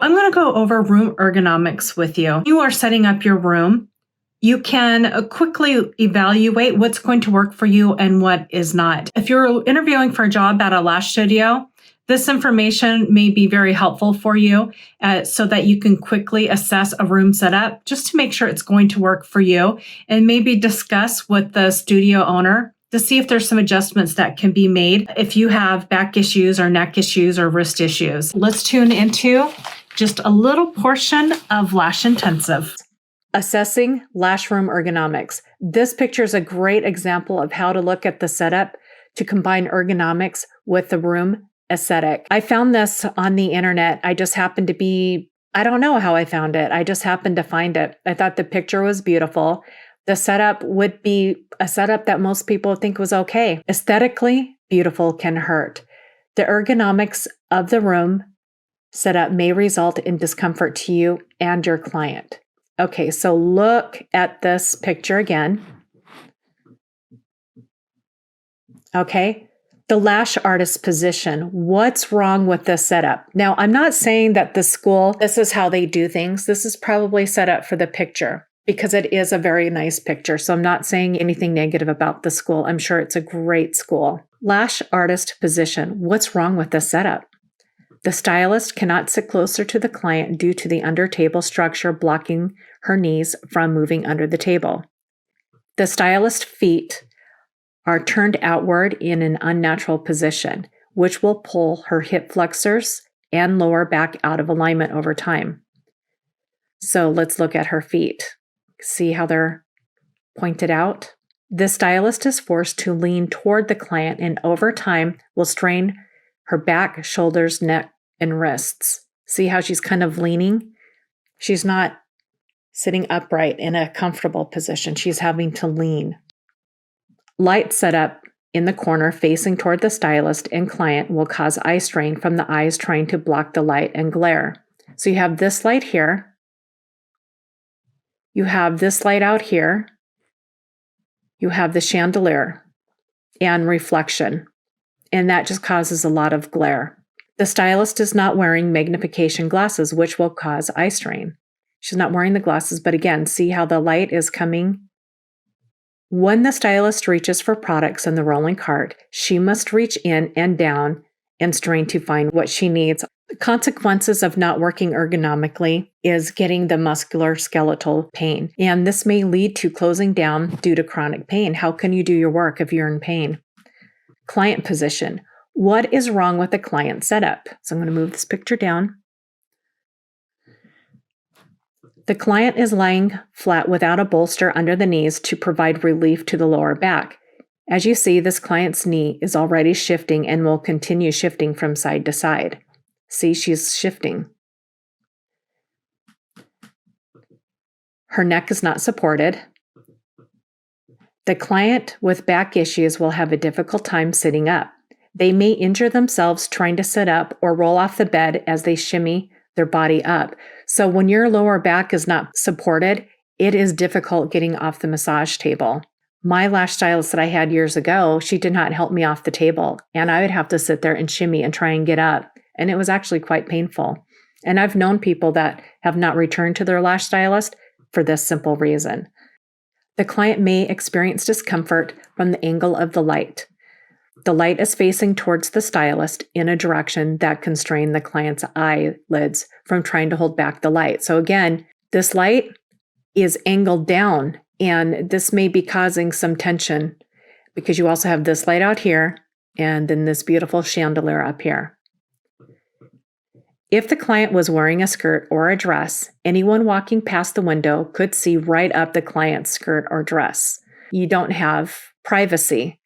I'm going to go over room ergonomics with you. You are setting up your room. You can quickly evaluate what's going to work for you and what is not. If you're interviewing for a job at a lash studio, this information may be very helpful for you so that you can quickly assess a room setup just to make sure it's going to work for you, and maybe discuss with the studio owner to see if there's some adjustments that can be made if you have back issues or neck issues or wrist issues. Let's tune into just a little portion of Lash Intensive. Assessing lash room ergonomics. This picture is a great example of how to look at the setup to combine ergonomics with the room aesthetic. I found this on the internet. I don't know how I found it. I just happened to find it. I thought the picture was beautiful. The setup would be a setup that most people think was okay. Aesthetically, beautiful can hurt. The ergonomics of the room setup may result in discomfort to you and your client. Okay, so look at this picture again. Okay, the lash artist position. What's wrong with this setup? Now, I'm not saying that the school, this is how they do things. This is probably set up for the picture because it is a very nice picture. So I'm not saying anything negative about the school. I'm sure it's a great school. Lash artist position. What's wrong with this setup? The stylist cannot sit closer to the client due to the under-table structure blocking her knees from moving under the table. The stylist's feet are turned outward in an unnatural position, which will pull her hip flexors and lower back out of alignment over time. So let's look at her feet. See how they're pointed out? The stylist is forced to lean toward the client and over time will strain her back, shoulders, neck, and wrists. See how she's kind of leaning? She's not sitting upright in a comfortable position. She's having to lean. Light setup in the corner facing toward the stylist and client will cause eye strain from the eyes trying to block the light and glare. So you have this light here. You have this light out here. You have the chandelier and reflection. And that just causes a lot of glare. The stylist is not wearing magnification glasses, which will cause eye strain. She's not wearing the glasses, but again, see how the light is coming? When the stylist reaches for products in the rolling cart, she must reach in and down and strain to find what she needs. The consequences of not working ergonomically is getting the musculoskeletal pain, and this may lead to closing down due to chronic pain. How can you do your work if you're in pain? Client position. What is wrong with the client setup? So I'm going to move this picture down. The client is lying flat without a bolster under the knees to provide relief to the lower back. As you see, this client's knee is already shifting and will continue shifting from side to side. See, she's shifting. Her neck is not supported. The client with back issues will have a difficult time sitting up. They may injure themselves trying to sit up or roll off the bed as they shimmy their body up. So when your lower back is not supported, it is difficult getting off the massage table. My lash stylist that I had years ago, she did not help me off the table, and I would have to sit there and shimmy and try and get up. And it was actually quite painful. And I've known people that have not returned to their lash stylist for this simple reason. The client may experience discomfort from the angle of the light. The light is facing towards the stylist in a direction that can strain the client's eyelids from trying to hold back the light. So again, this light is angled down, and this may be causing some tension because you also have this light out here and then this beautiful chandelier up here. If the client was wearing a skirt or a dress, anyone walking past the window could see right up the client's skirt or dress. You don't have privacy.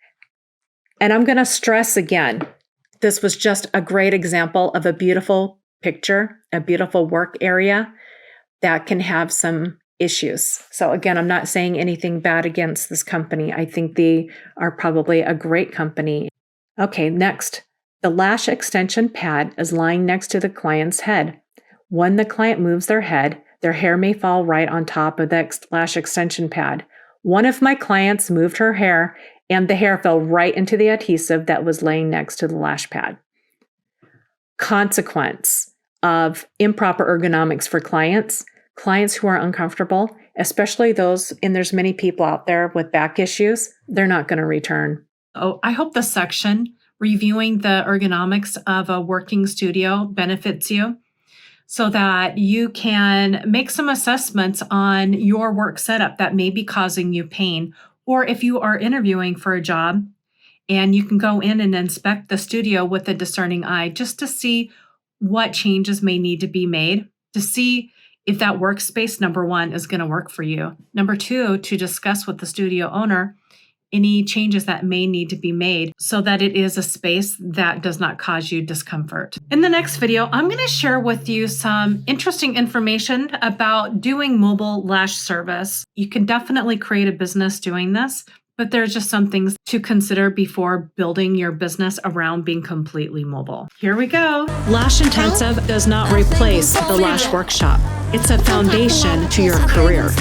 And I'm going to stress again, this was just a great example of a beautiful picture, a beautiful work area that can have some issues. So again, I'm not saying anything bad against this company. I think they are probably a great company. Okay, next. The lash extension pad is lying next to the client's head. When the client moves their head, their hair may fall right on top of the lash extension pad. One of my clients moved her hair and the hair fell right into the adhesive that was laying next to the lash pad. Consequence. of improper ergonomics for clients who are uncomfortable, especially those, and there's many people out there with back issues, they're not going to return. Oh, I hope this section reviewing the ergonomics of a working studio benefits you so that you can make some assessments on your work setup that may be causing you pain. Or if you are interviewing for a job, and you can go in and inspect the studio with a discerning eye just to see what changes may need to be made, to see if that workspace, number one, is going to work for you. Number two, to discuss with the studio owner any changes that may need to be made so that it is a space that does not cause you discomfort. In the next video, I'm going to share with you some interesting information about doing mobile lash service. You can definitely create a business doing this, but there's just some things to consider before building your business around being completely mobile. Here we go. Lash Intensive does not replace the Lash Workshop. It's a foundation to your career.